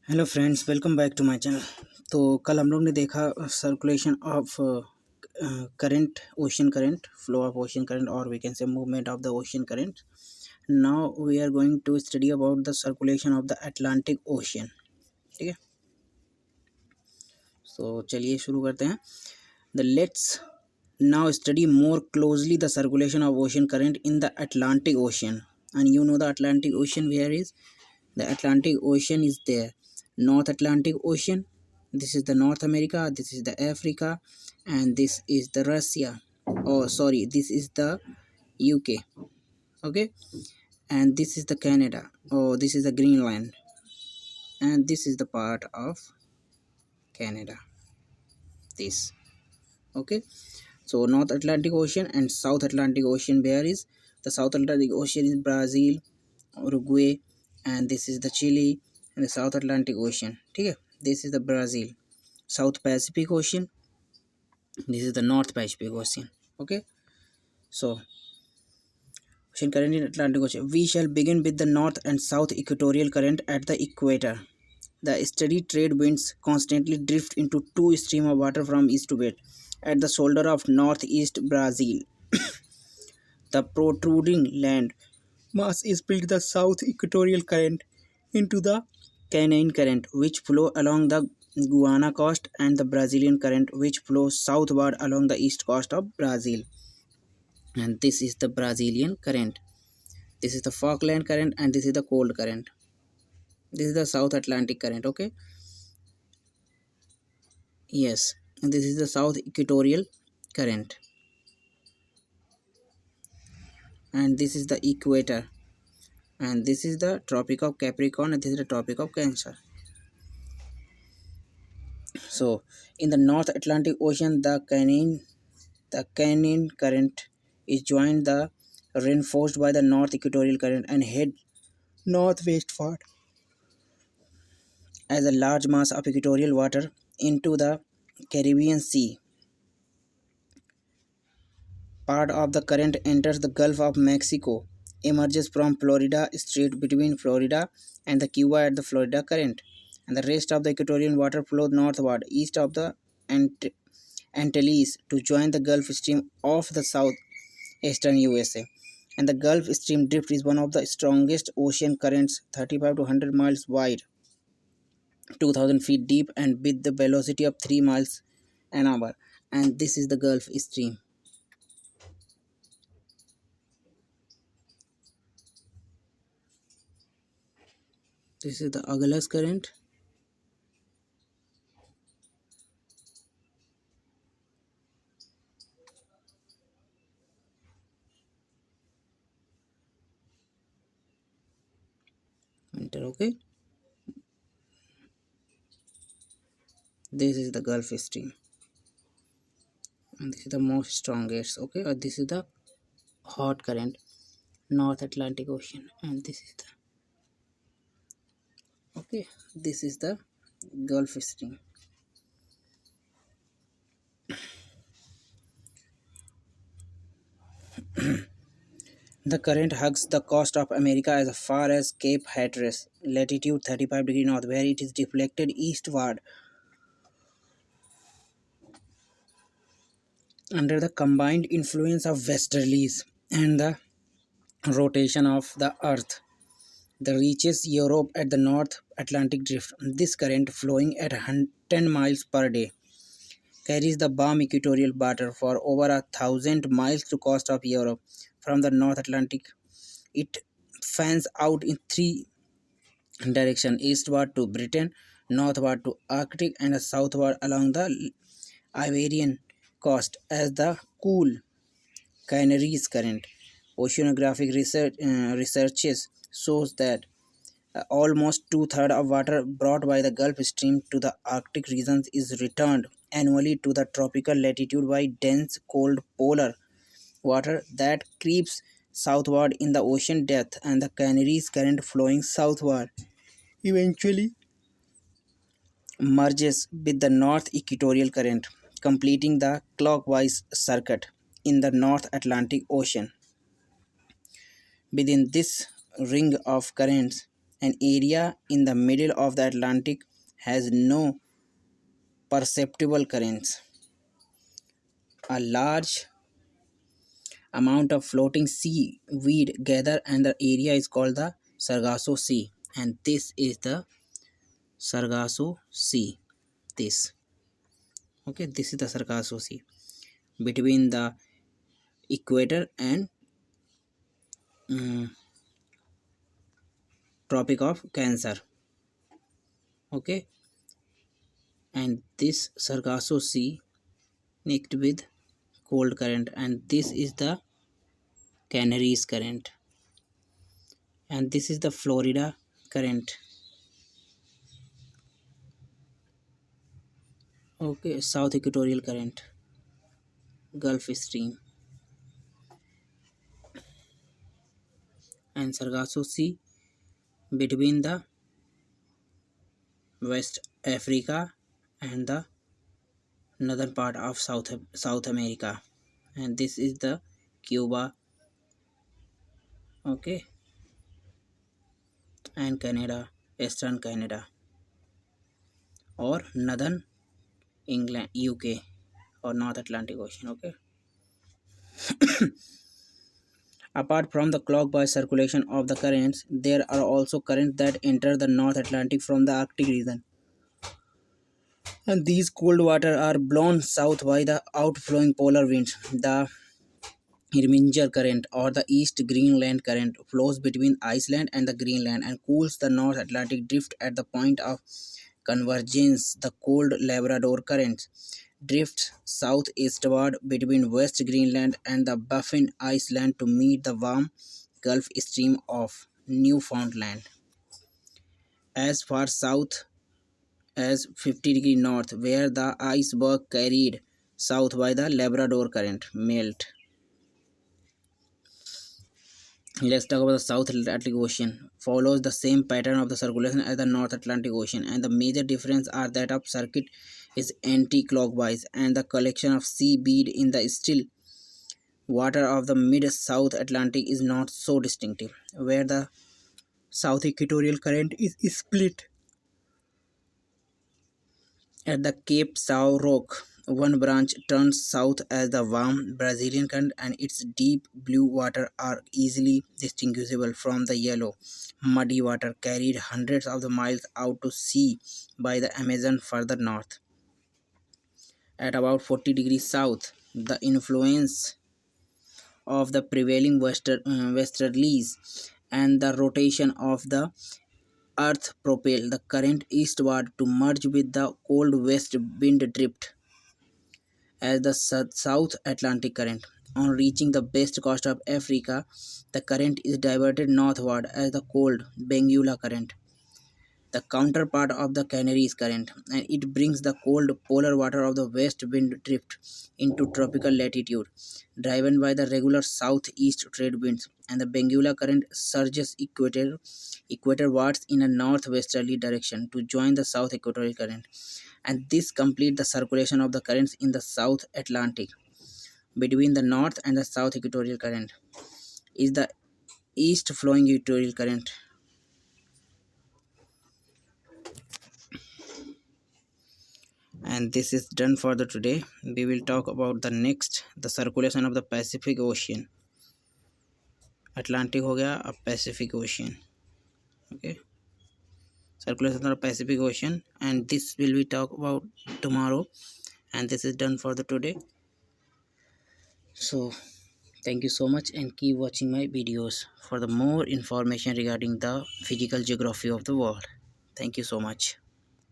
Hello friends, welcome back to my channel. तो कल हम लोग ने देखा circulation of current, ocean current, flow of ocean current, और we can say movement of the ocean current. Now we are going to study about the circulation of the Atlantic ocean. ठीक है, तो चलिए शुरू करते हैं। The let's now study more closely the circulation of ocean current in the Atlantic ocean. And you know the Atlantic ocean where is the Atlantic Ocean is there. North Atlantic Ocean, this is the North America, this is the Africa, and this is the Russia. Oh, sorry, this is the UK. Okay, and this is the Canada. Oh, this is the Greenland, and this is the part of Canada. This. Okay, so North Atlantic Ocean and South Atlantic Ocean. Where is the South Atlantic Ocean? Is Brazil, Uruguay, and this is the Chile and the South Atlantic Ocean. Okay, this is the Brazil. South Pacific Ocean, this is the North Pacific Ocean. Okay, so ocean current in Atlantic Ocean. We shall begin with the north and south equatorial current at the equator. The steady trade winds constantly drift into two streams of water from east to west at the shoulder of northeast Brazil. The protruding land mass is split the south equatorial current into the Canadian current, which flow along the Guiana coast, and the Brazilian current, which flows southward along the east coast of Brazil. And this is the Brazilian current. This is the Falkland current, and this is the cold current. This is the South Atlantic current. Okay. Yes, and this is the south equatorial current, and this is the equator, and this is the Tropic of Capricorn, and this is the Tropic of Cancer. So in the North Atlantic Ocean, the Canadian current is joined the reinforced by the North Equatorial current and head northwestward as a large mass of equatorial water into the Caribbean Sea. Part of the current enters the Gulf of Mexico, emerges from Florida Strait between Florida and the Cuba at the Florida current, and the rest of the equatorial water flows northward east of the Antilles to join the Gulf Stream of the southeastern USA. And the Gulf Stream drift is one of the strongest ocean currents, 35 to 100 miles wide, 2000 feet deep, and with the velocity of 3 miles an hour. And this is the Gulf Stream. This is the Agulhas current. Enter. Okay, this is the Gulf Stream, and this is the most strongest. Okay, or this is the hot current, North Atlantic Ocean, and this is the okay, this is the Gulf Stream. The current hugs the coast of America as far as Cape Hatteras, latitude 35° north, where it is deflected eastward under the combined influence of westerlies and the rotation of the earth. The reaches Europe at the North Atlantic drift. This current, flowing at 10 miles per day, carries the warm equatorial water for over 1,000 miles to coast of Europe. From the North Atlantic, it fans out in three directions: eastward to Britain, northward to Arctic, and southward along the Iberian coast as the cool Canaries current. Oceanographic researches shows that almost two-thirds of water brought by the Gulf Stream to the Arctic regions is returned annually to the tropical latitude by dense cold polar water that creeps southward in the ocean depth, and the Canaries current, flowing southward, eventually merges with the North Equatorial current, completing the clockwise circuit in the North Atlantic Ocean. Within this ring of currents, An area in the middle of the Atlantic has no perceptible currents. A large amount of floating seaweed gather and the area is called the Sargasso Sea, and this is the Sargasso Sea. This okay, this is the Sargasso Sea between the equator and mm, Tropic of Cancer. Okay, and this Sargasso Sea mixed with cold current, and this is the Canaries current, and this is the Florida current. Okay, South Equatorial current, Gulf Stream, and Sargasso Sea between the West Africa and the northern part of South America, and this is the Cuba. Okay, and Canada, Eastern Canada, or northern England, UK, or North Atlantic Ocean. Okay. Apart from the clockwise circulation of the currents, there are also currents that enter the North Atlantic from the Arctic region. And these cold water are blown south by the outflowing polar winds. The Irminger current or the East Greenland current flows between Iceland and the Greenland and cools the North Atlantic drift at the point of convergence. The cold Labrador current drifts southeastward between West Greenland and the Baffin Island to meet the warm Gulf Stream of Newfoundland. As far south as 50 degrees north, where the iceberg carried south by the Labrador current melt. Let's talk about the South Atlantic Ocean. Follows the same pattern of the circulation as the North Atlantic Ocean, and the major difference are that of circuit is anti-clockwise, and the collection of sea bead in the still water of the mid-South Atlantic is not so distinctive, where the South Equatorial current is split at the Cape Sao Roque. One branch turns south as the warm Brazilian current, and its deep blue water are easily distinguishable from the yellow, muddy water carried hundreds of the miles out to sea by the Amazon further north. At about 40 degrees south, the influence of the prevailing westerlies and the rotation of the earth propel the current eastward to merge with the cold west wind drift as the South Atlantic current. On reaching the west coast of Africa, the current is diverted northward as the cold Benguela current, the counterpart of the Canaries current, and it brings the cold polar water of the west wind drift into tropical latitude, driven by the regular southeast trade winds, and the Benguela current surges equatorwards in a northwesterly direction to join the South Equatorial current, and this completes the circulation of the currents in the South Atlantic. Between the North and the South Equatorial current is the east flowing equatorial current. And this is done for the today. We will talk about the circulation of the Pacific Ocean. Atlantic हो गया, अब Pacific Ocean. Okay, circulation of the Pacific Ocean, and this will be talk about tomorrow. And this is done for the today. So thank you so much, and keep watching my videos for the more information regarding the physical geography of the world. Thank you so much.